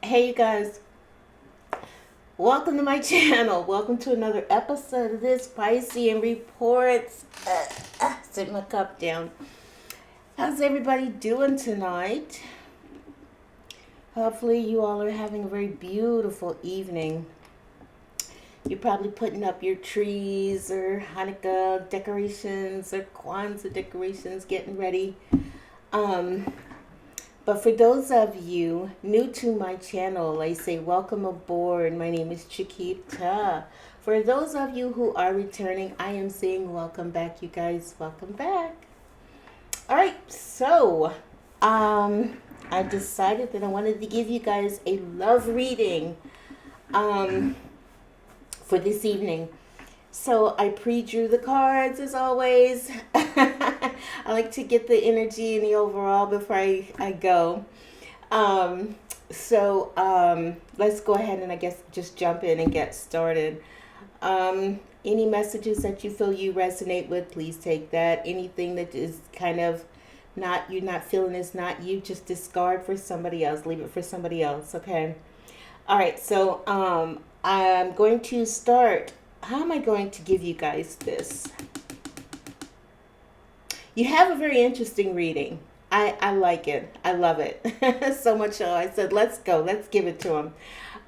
Hey you guys, welcome to my channel. Welcome to another episode of this Spicy and Reports. Sit my cup down. How's everybody doing tonight? Hopefully you all are having a very beautiful evening. You're probably putting up your trees or Hanukkah decorations or Kwanzaa decorations, getting ready. Um, But for those of you new to my channel, I say welcome aboard. My name is Chiquita. For those of you who are returning, I am saying welcome back, you guys. Welcome back. All right, so I decided that I wanted to give you guys a love reading um, for this evening. So I pre-drew the cards as always. I like to get the energy and the overall before I go. Let's go ahead and I guess just jump in and get started. Any messages that you feel you resonate with, please take that. Anything that is kind of not you're not feeling is not you, just discard for somebody else. Leave it for somebody else, okay? All right, so I'm going to start. How am I going to give you guys this? You have a very interesting reading. I like it. I love it. So much so I said, let's go. Let's give it to him.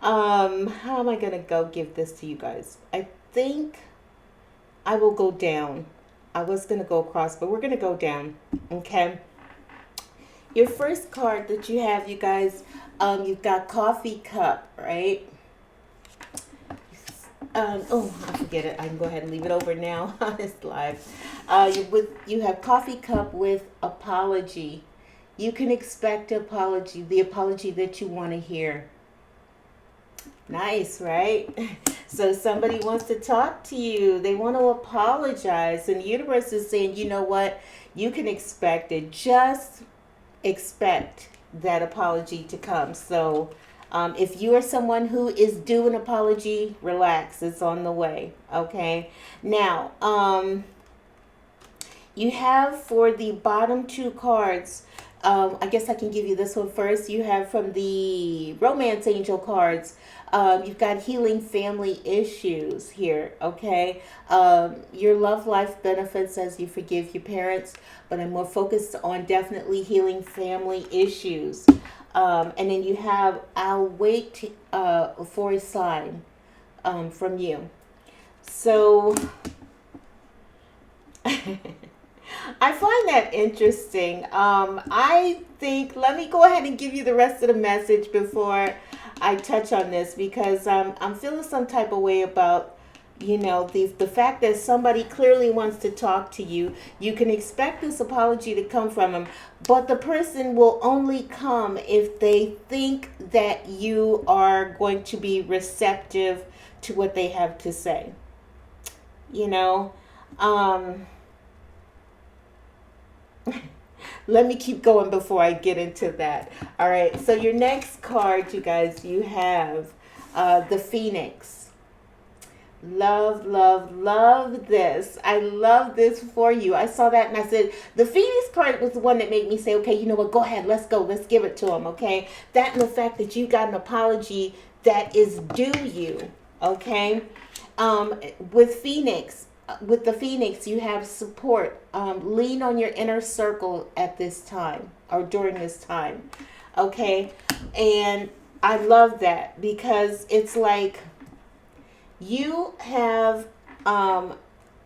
How am I going to go give this to you guys? I think I will go down. I was going to go across, but we're going to go down. Okay. Your first card that you have, you guys, you've got coffee cup, right? I forget it. I can go ahead and leave it over now. It's live. You have coffee cup with apology. You can expect apology, the apology that you want to hear. Nice, right? So somebody wants to talk to you. They want to apologize. And the universe is saying, you know what? You can expect it. Just expect that apology to come. So if you are someone who is due an apology, relax. It's on the way. Okay. Now, you have for the bottom two cards, I guess I can give you this one first. You have from the romance angel cards, you've got healing family issues here, okay? Your love life benefits as you forgive your parents, but I'm more focused on definitely healing family issues. And then you have, I'll wait for a sign from you. So I find that interesting. I think, let me go ahead and give you the rest of the message before I touch on this, because I'm feeling some type of way about, the fact that somebody clearly wants to talk to you. You can expect this apology to come from them, but the person will only come if they think that you are going to be receptive to what they have to say. You know, let me keep going before I get into that. All right, so your next card, you guys, you have the Phoenix. Love, love, love this. I love this for you. I saw that and I said, the Phoenix card was the one that made me say, okay, you know what, go ahead, let's go. Let's give it to him, okay? That and the fact that you got an apology that is due you, okay? With Phoenix, with the Phoenix, you have support. Lean on your inner circle at this time or during this time, okay? And I love that because it's like you have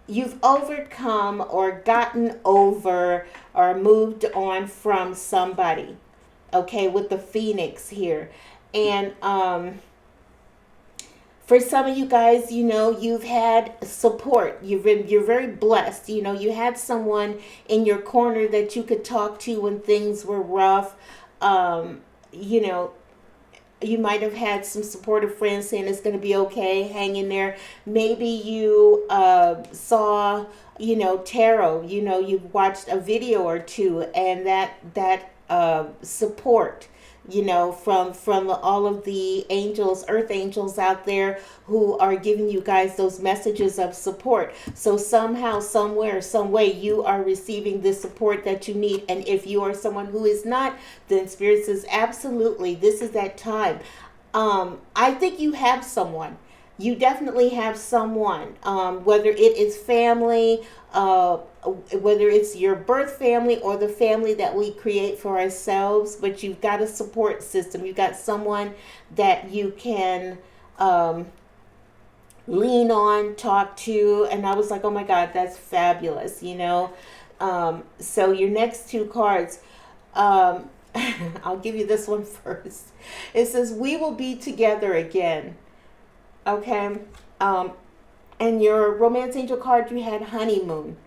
you've overcome or gotten over or moved on from somebody, okay, with the Phoenix here. And for some of you guys, you've had support. You're very blessed. You had someone in your corner that you could talk to when things were rough. You know, you might have had some supportive friends saying it's going to be okay, hang in there. Maybe you saw, tarot. You've watched a video or two, and that support from all of the angels, earth angels out there who are giving you guys those messages of support. So somehow, somewhere, some way, you are receiving the support that you need. And if you are someone who is not, then Spirit says absolutely, this is that time. I think you have someone. You definitely have someone, whether it is family, whether it's your birth family or the family that we create for ourselves, but you've got a support system. You've got someone that you can lean on, talk to. And I was like, oh my God, that's fabulous. So your next two cards, I'll give you this one first. It says, we will be together again. Okay. And your romance angel card, you had honeymoon.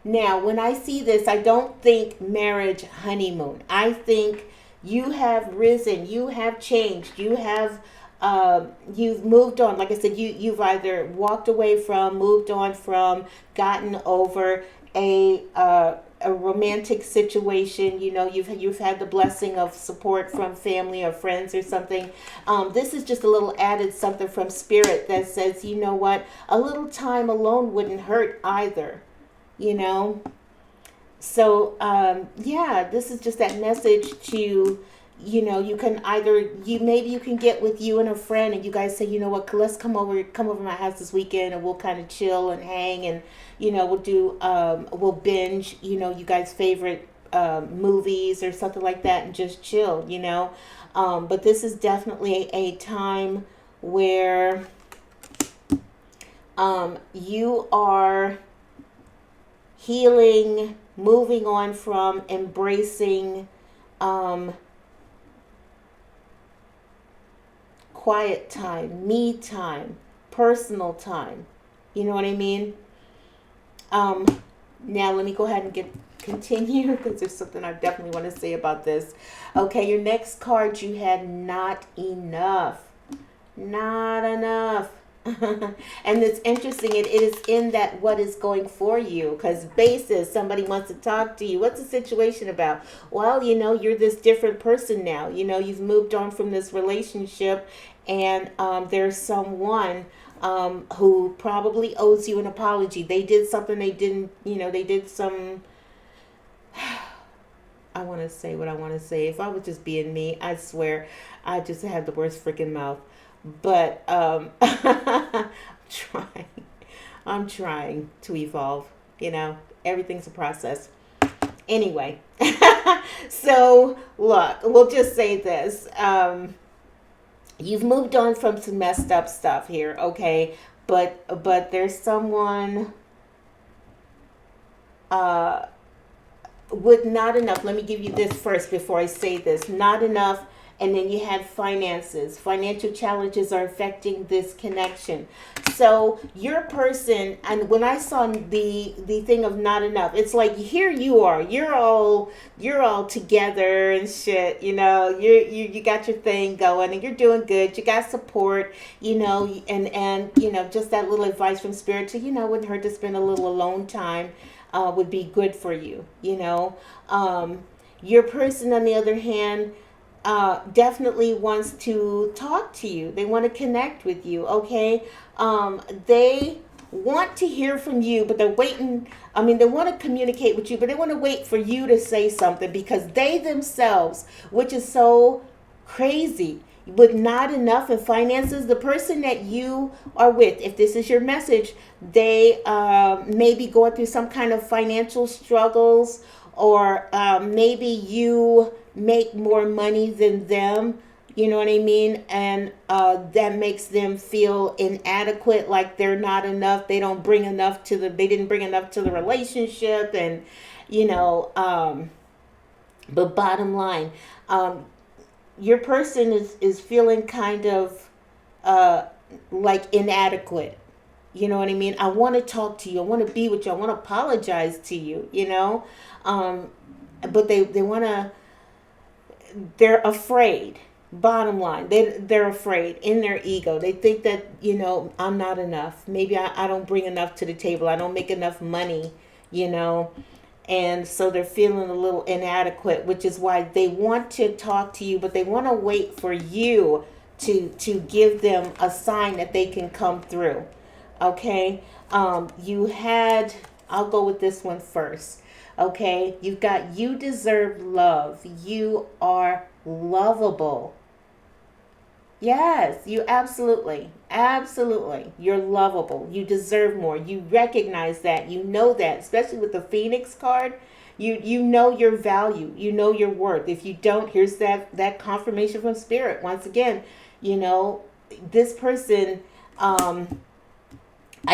Now, when I see this, I don't think marriage honeymoon. I think you have risen, you have changed, you've moved on. Like I said, you've either walked away from, moved on from, gotten over a romantic situation. You've had the blessing of support from family or friends or something. This is just a little added something from Spirit that says, you know what, a little time alone wouldn't hurt either. So yeah, this is just that message to, you can either, maybe you can get with you and a friend and you guys say, you know what, let's come over my house this weekend and we'll kind of chill and hang, and we'll binge you guys' favorite movies or something like that and just chill. But this is definitely a time where you are healing, moving on from, embracing quiet time, me time, personal time. You know what I mean? Now let me go ahead and continue because there's something I definitely want to say about this. Okay, your next card, you had not enough. Not enough. And it's interesting, it is in that what is going for you, because basis, somebody wants to talk to you. What's the situation about? Well, you're this different person now. You've moved on from this relationship, and there's someone who probably owes you an apology. They did something they didn't, they did some, I want to say what I want to say. If I was just being me, I swear I just had the worst freaking mouth. But I'm trying to evolve. Everything's a process. Anyway, so look, we'll just say this. You've moved on from some messed up stuff here, okay? But there's someone with not enough. Let me give you this first before I say this. Not enough. And then you had finances. Financial challenges are affecting this connection. So your person, and when I saw the thing of not enough, it's like here you are. You're all together and shit. You got your thing going and you're doing good. You got support. And just that little advice from Spirit to wouldn't hurt to spend a little alone time. Would be good for you. Your person, on the other hand, definitely wants to talk to you. They want to connect with you, okay? They want to hear from you, but they're waiting. They want to communicate with you, but they want to wait for you to say something, because they themselves, which is so crazy, with not enough in finances, the person that you are with, if this is your message, they may be going through some kind of financial struggles, or maybe you make more money than them, you know what I mean? And that makes them feel inadequate, like they're not enough. They didn't bring enough to the relationship. And, but bottom line, your person is feeling kind of like inadequate. You know what I mean? I want to talk to you. I want to be with you. I want to apologize to you, but they want to, they're afraid. Bottom line, they're afraid in their ego. They think that, I'm not enough. Maybe I don't bring enough to the table. I don't make enough money, And so they're feeling a little inadequate, which is why they want to talk to you, but they want to wait for you to give them a sign that they can come through. Okay. You had, I'll go with this one first. Okay. You've got, you deserve love. You are lovable. Yes, you absolutely. You're lovable. You deserve more. You recognize that. You know that, especially with the Phoenix card. You know your value. You know your worth. If you don't, here's that confirmation from spirit. Once again, you know, this person, I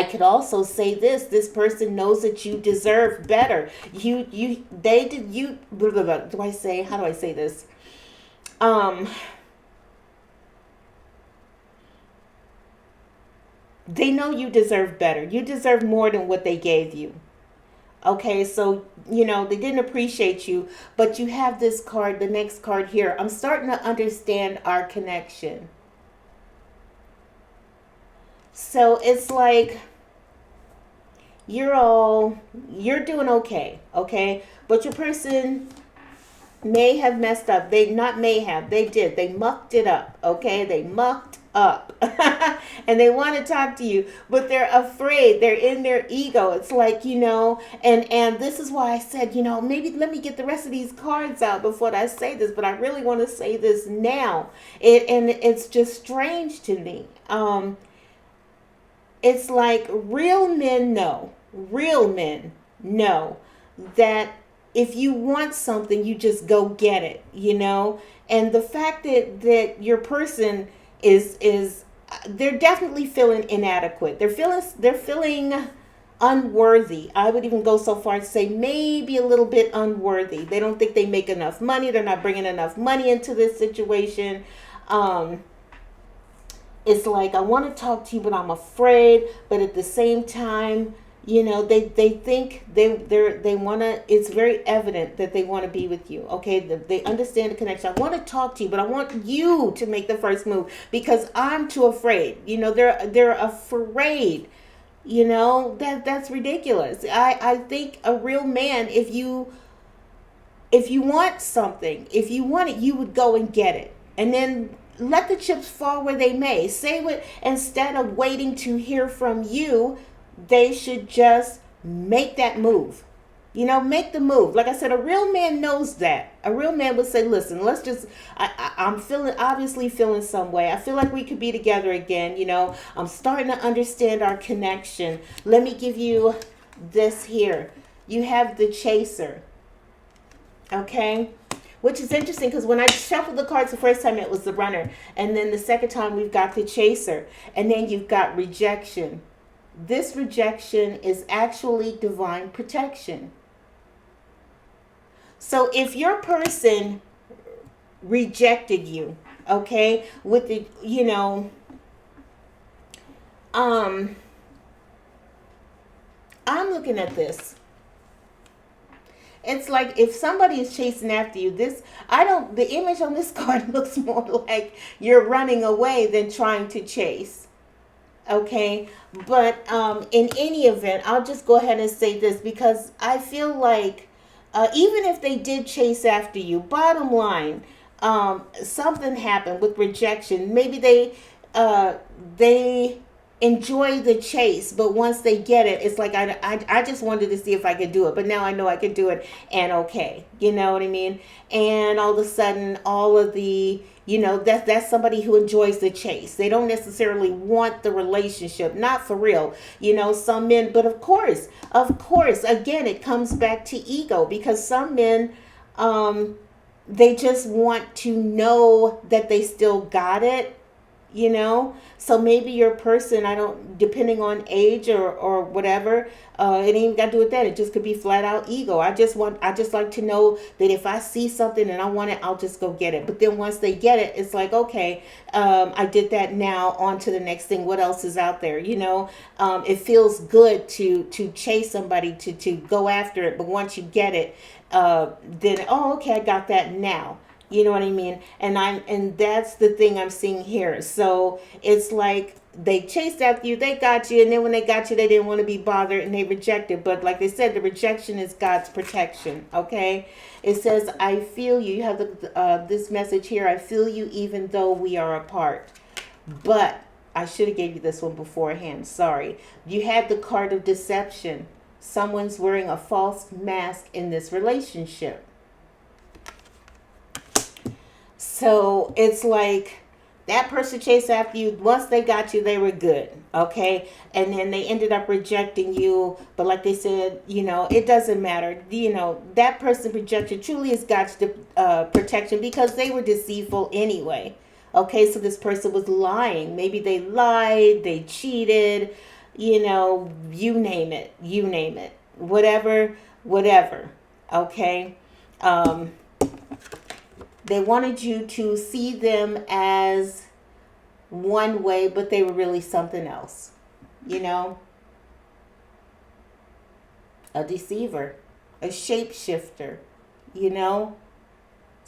could also say this person knows that you deserve better. They did you blah, blah, blah. Do I say, how do I say this? Um they know you deserve better. You deserve more than what they gave you. Okay, so you know they didn't appreciate you, but you have this card, the next card here. I'm starting to understand our connection. So it's like you're doing okay, okay? But your person may have messed up. They not may have. They did. They mucked it up. Okay? They mucked up. And they want to talk to you, but they're afraid. They're in their ego. It's like, you know, and this is why I said, you know, maybe let me get the rest of these cards out before I say this, but I really want to say this now. And it's just strange to me. It's like real men know that if you want something, you just go get it, you know? And the fact that your person is they're definitely feeling inadequate. They're feeling unworthy. I would even go so far as to say maybe a little bit unworthy. They don't think they make enough money. They're not bringing enough money into this situation. It's like, I want to talk to you, but I'm afraid. But at the same time, you know, they think they want to, it's very evident that they want to be with you. Okay. They understand the connection. I want to talk to you, but I want you to make the first move because I'm too afraid. You know, they're afraid. You know, that's ridiculous. I think a real man, if you want something, if you want it, you would go and get it. And then let the chips fall where they may. Say what, instead of waiting to hear from you, they should just make that move. You know, make the move. Like I said, a real man knows that. A real man would say, listen, let's just, I'm obviously feeling some way. I feel like we could be together again. You know, I'm starting to understand our connection. Let me give you this here. You have the chaser. Okay. Which is interesting because when I shuffled the cards the first time, it was the runner. And then the second time, we've got the chaser. And then you've got rejection. This rejection is actually divine protection. So if your person rejected you, okay, with the, you know, I'm looking at this. It's like if somebody is chasing after you, the image on this card looks more like you're running away than trying to chase. Okay, but in any event, I'll just go ahead and say this because I feel like even if they did chase after you, bottom line, something happened with rejection. Maybe they enjoy the chase, but once they get it, it's like I just wanted to see if I could do it, but now I know I could do it, and okay, you know what I mean? And all of a sudden, all of the, you know, that's somebody who enjoys the chase. They don't necessarily want the relationship, not for real. You know, some men, but of course, again, it comes back to ego because some men, they just want to know that they still got it. You know, so maybe your person, I don't, depending on age or whatever, it ain't even got to do with that. It just could be flat out ego. I just like to know that if I see something and I want it, I'll just go get it. But then once they get it, it's like, okay, I did that, now on to the next thing. What else is out there? You know, it feels good to chase somebody, to go after it. But once you get it, then, oh, okay, I got that now. You know what I mean? And that's the thing I'm seeing here. So it's like they chased after you, they got you, and then when they got you, they didn't want to be bothered and they rejected. But like they said, the rejection is God's protection. Okay, it says, "I feel you." You have this message here. I feel you, even though we are apart. But I should have gave you this one beforehand. Sorry. You had the card of deception. Someone's wearing a false mask in this relationship. So it's like that person chased after you. Once they got you, they were good. Okay. And then they ended up rejecting you. But like they said, it doesn't matter. That person rejected truly is God's protection, because they were deceitful anyway. Okay. So this person was lying. Maybe they lied, they cheated, you name it. You name it. Whatever. Okay. They wanted you to see them as one way, but they were really something else. A deceiver, a shapeshifter,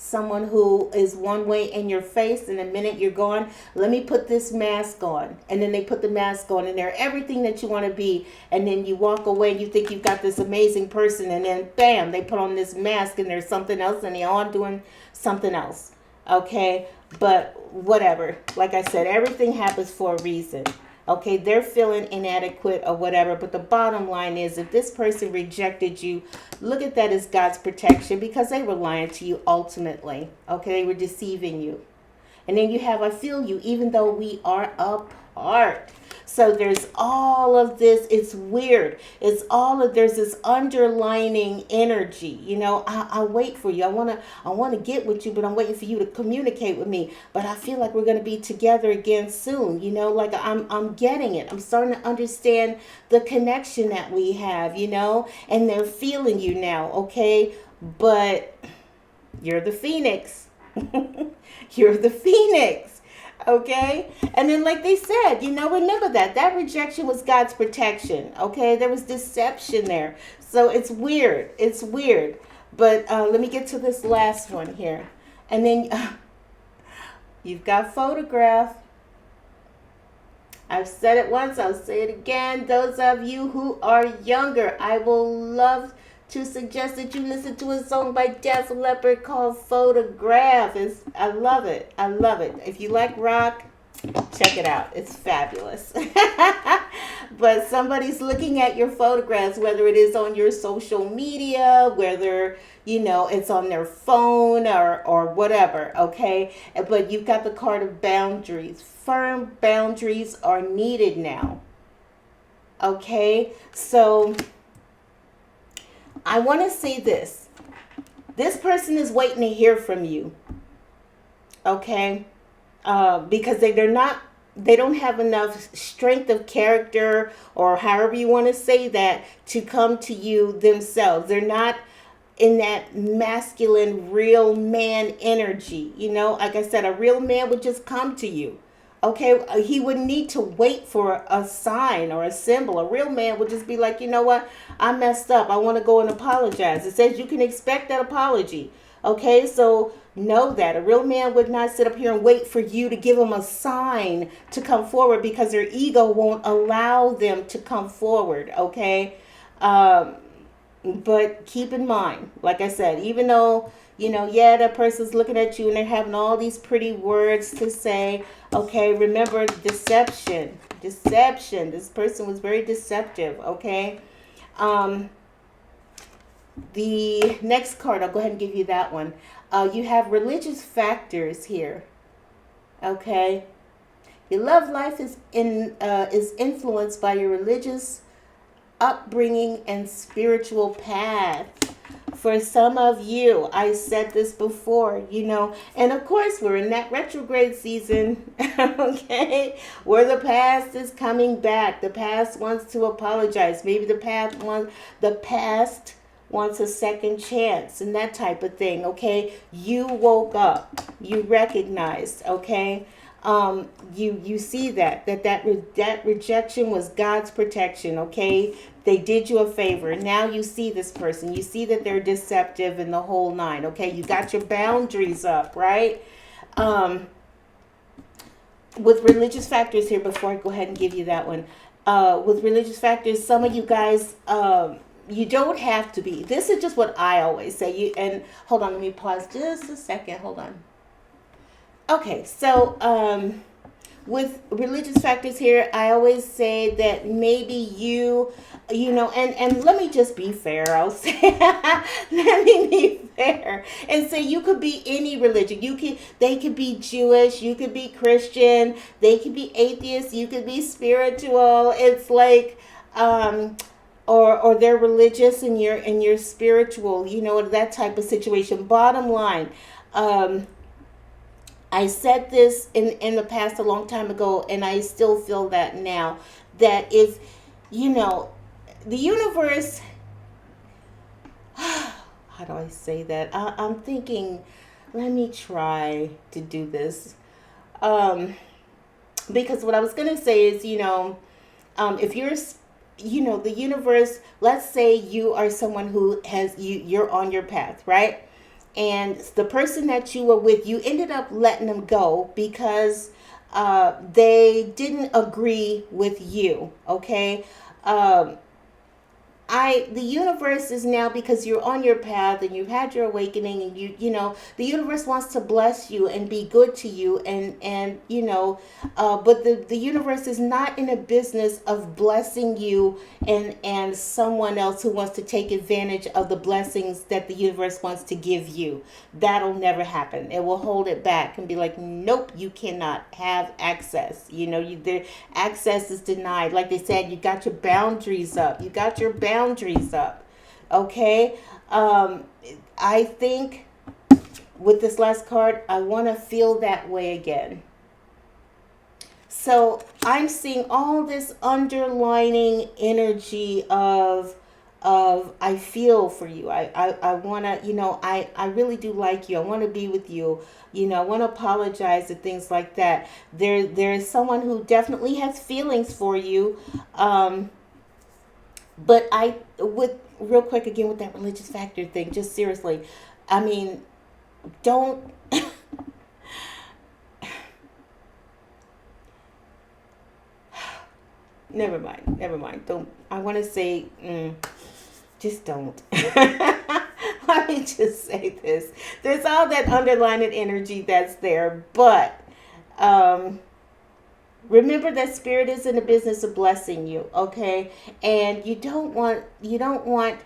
someone who is one way in your face, and the minute you're gone, let me put this mask on. And then they put the mask on, and they're everything that you want to be. And then you walk away and you think you've got this amazing person, and then bam, they put on this mask and there's something else, and they're all doing something else. Okay, but whatever. Like I said, everything happens for a reason. Okay, they're feeling inadequate or whatever, but the bottom line is, if this person rejected you, look at that as God's protection, because they were lying to you ultimately. Okay, they were deceiving you. And then you have, I feel you, even though we are apart. So there's all of this. It's weird. There's this underlining energy. I wait for you. I want to get with you, but I'm waiting for you to communicate with me. But I feel like we're going to be together again soon. Like I'm getting it. I'm starting to understand the connection that we have, and they're feeling you now. Okay. But you're the Phoenix. You're the Phoenix. Okay. And then like they said, remember that rejection was God's protection. Okay. There was deception there. So it's weird. But let me get to this last one here. And then you've got photograph. I've said it once. I'll say it again. Those of you who are younger, I will love to suggest that you listen to a song by Def Leppard called Photograph. I love it. If you like rock, check it out. It's fabulous. But somebody's looking at your photographs, whether it is on your social media, whether, it's on their phone or whatever, okay? But you've got the card of boundaries. Firm boundaries are needed now, okay? So I want to say this. This person is waiting to hear from you. Okay? Because they don't have enough strength of character, or however you want to say that, to come to you themselves. They're not in that masculine, real man energy. Like I said, a real man would just come to you. Okay, he wouldn't need to wait for a sign or a symbol. A real man would just be like, you know what? I messed up. I want to go and apologize. It says you can expect that apology. Okay, so know that. A real man would not sit up here and wait for you to give him a sign to come forward, because their ego won't allow them to come forward. Okay, but keep in mind, like I said, even though, that person's looking at you and they're having all these pretty words to say. Okay, remember deception. This person was very deceptive. Okay. The next card, I'll go ahead and give you that one. You have religious factors here. Okay. Your love life is influenced by your religious upbringing and spiritual path. For some of you, I said this before, and of course we're in that retrograde season, okay, where the past is coming back. The past wants to apologize. Maybe the past wants a second chance and that type of thing, okay? You woke up. You recognized, okay? You see that rejection was God's protection, okay? They did you a favor. Now you see this person. You see that they're deceptive and the whole nine, okay? You got your boundaries up, right? with religious factors here, before I go ahead and give you that one, with religious factors, some of you guys, you don't have to be. This is just what I always say. You and hold on, let me pause just a second. Hold on. Okay, so with religious factors here, I always say that maybe you know, and let me just be fair. I'll say, let me be fair and say you could be any religion. They could be Jewish, you could be Christian, they could be atheist, you could be spiritual. It's like, or they're religious and you're spiritual. You know, that type of situation. Bottom line. I said this in the past a long time ago, and I still feel that now. That is, you know, the universe, how do I say that? I'm thinking, let me try to do this. Because what I was going to say is, you know, if you're, you know, the universe, let's say you are someone who you're on your path, right? And the person that you were with, you ended up letting them go because they didn't agree with you. Okay. The universe is now, because you're on your path and you've had your awakening, and you know, the universe wants to bless you and be good to you, and you know, but the universe is not in a business of blessing you and someone else who wants to take advantage of the blessings that the universe wants to give you. That'll never happen. It will hold it back and be like, nope, you cannot have access. You know, the access is denied. Like they said, you got your boundaries up. You got your boundaries up. Okay. I think with this last card, I want to feel that way again. So I'm seeing all this underlining energy of I feel for you. I want to, you know, I really do like you. I want to be with you. You know, I want to apologize and things like that. There's someone who definitely has feelings for you. But with real quick again with that religious factor thing, just seriously, I mean, don't. Never mind. Don't. I want to say, just don't. Let me just say this. There's all that underlying energy that's there, but remember that spirit is in the business of blessing you, okay? And you don't want anyone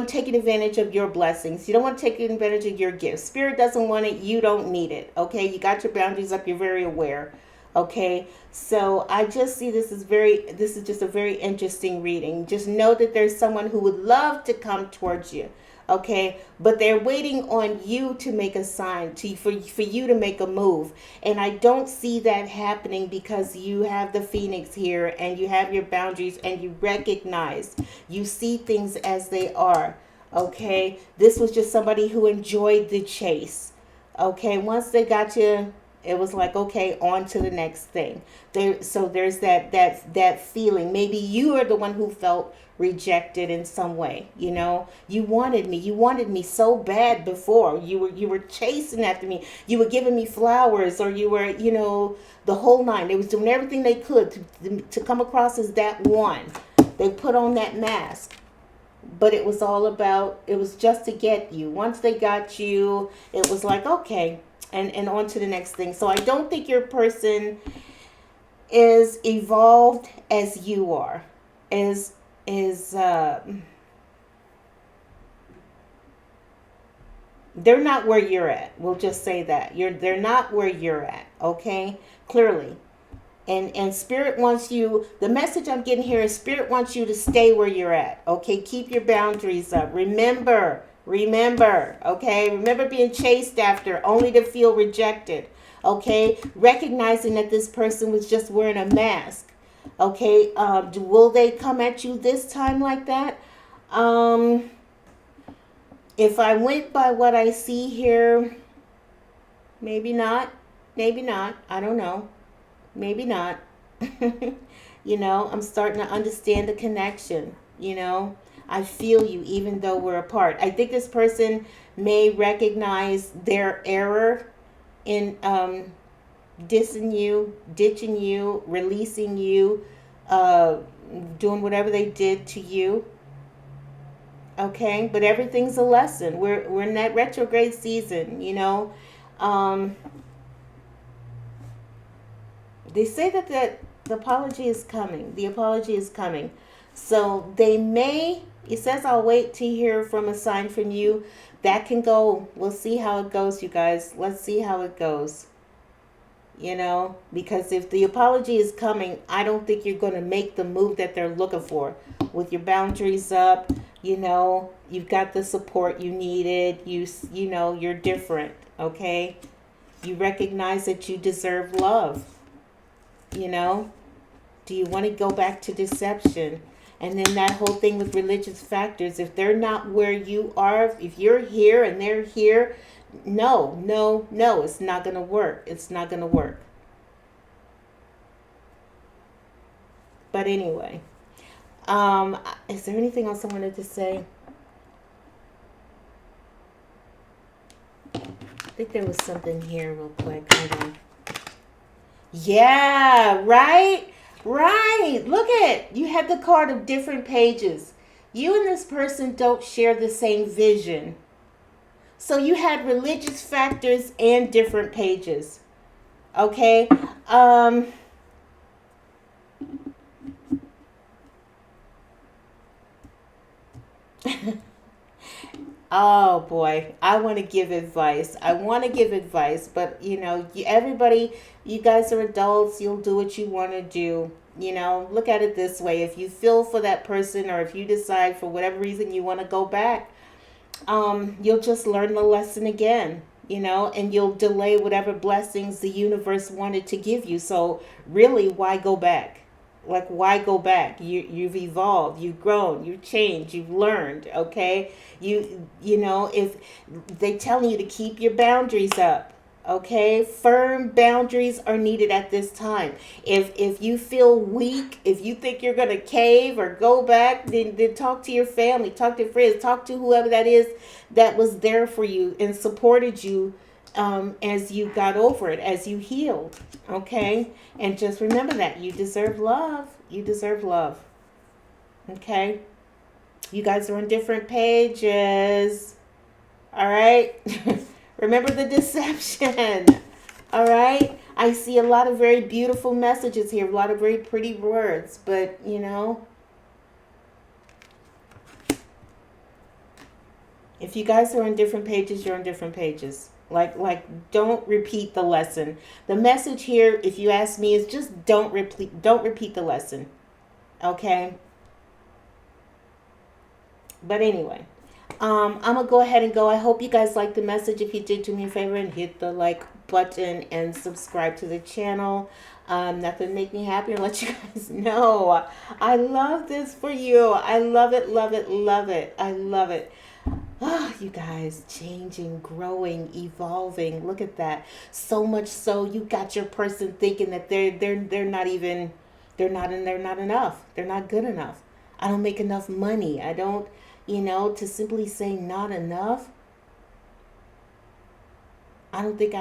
taking advantage of your blessings. You don't want to take advantage of your gifts. Spirit doesn't want it. You don't need it, okay? You got your boundaries up. You're very aware. Okay, so I just see this is just a very interesting reading. Just know that there's someone who would love to come towards you, okay, but they're waiting on you to make a sign, for you to make a move. And I don't see that happening because you have the Phoenix here and you have your boundaries and you recognize, you see things as they are, okay. This was just somebody who enjoyed the chase, okay. Once they got you, it was like, okay, on to the next thing. So there's that feeling. Maybe you are the one who felt rejected in some way. You know, you wanted me so bad before. You were chasing after me. You were giving me flowers, or you were, you know, the whole nine. They was doing everything they could to come across as that one. They put on that mask. But it was just to get you. Once they got you, it was like, okay, and on to the next thing. So I don't think your person is evolved as you are. They're not where you're at. We'll just say that. They're not where you're at, okay? Clearly. And Spirit wants you, the message I'm getting here is Spirit wants you to stay where you're at, okay? Keep your boundaries up. Remember, okay? Remember being chased after only to feel rejected, okay? Recognizing that this person was just wearing a mask, okay? Will they come at you this time like that? If I went by what I see here, maybe not. I don't know. Maybe not. You know, I'm starting to understand the connection, you know. I feel you even though we're apart. I think this person may recognize their error in dissing you, ditching you, releasing you, uh, doing whatever they did to you. Okay, but everything's a lesson. We're in that retrograde season, you know. Um, they say that the apology is coming. The apology is coming. So they may. It says I'll wait to hear from a sign from you. That can go. We'll see how it goes, you guys. Let's see how it goes. You know, because if the apology is coming, I don't think you're going to make the move that they're looking for. With your boundaries up, you know, you've got the support you needed. You know, you're different, okay? You recognize that you deserve love. You know, do you want to go back to deception? And then that whole thing with religious factors, if they're not where you are, if you're here and they're here, no, no, no, it's not going to work. It's not going to work. But anyway, is there anything else I wanted to say? I think there was something here real quick. Hold on. Yeah, right? Right. Look at, you had the card of different pages. You and this person don't share the same vision. So you had religious factors and different pages. Okay? Oh boy, I want to give advice. I want to give advice, but you know, everybody, you guys are adults. You'll do what you want to do. You know, look at it this way. If you feel for that person, or if you decide for whatever reason you want to go back, you'll just learn the lesson again, you know, and you'll delay whatever blessings the universe wanted to give you. So really, why go back? Like, why go back? You've evolved, you've grown, you've changed, you've learned. Okay, you know, if they telling you to keep your boundaries up, okay, firm boundaries are needed at this time. If you feel weak, if you think you're gonna cave or go back, then talk to your family, talk to your friends, talk to whoever that is that was there for you and supported you, as you got over it, as you healed. Okay, and just remember that you deserve love. You deserve love. Okay, you guys are on different pages. All right. Remember the deception. All right. I see a lot of very beautiful messages here, a lot of very pretty words, but you know, if you guys are on different pages, you're on different pages. Like don't repeat the lesson. The message here, if you ask me, is just don't repeat the lesson. Okay? But anyway, I'm gonna go ahead and go. I hope you guys liked the message. If you did, do me a favor and hit the like button and subscribe to the channel. That would make me happy and let you guys know. I love this for you. I love it, love it, love it. I love it. Oh, you guys, changing, growing, evolving. Look at that. So much so you got your person thinking that they're not even, they're not enough. They're not good enough. I don't make enough money. I don't, you know, to simply say not enough. I don't think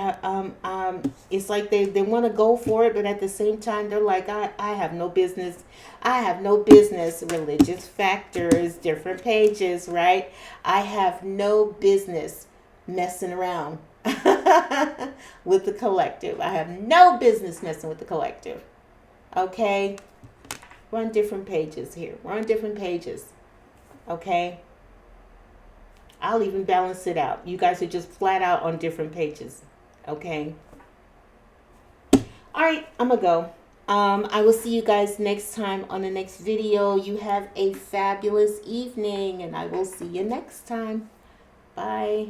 it's like they want to go for it, but at the same time, they're like, I have no business. I have no business. Religious factors, different pages, right? I have no business messing around with the collective. I have no business messing with the collective. Okay? We're on different pages here. We're on different pages. Okay? I'll even balance it out. You guys are just flat out on different pages. Okay? All right, I'm going to go. I will see you guys next time on the next video. You have a fabulous evening, and I will see you next time. Bye.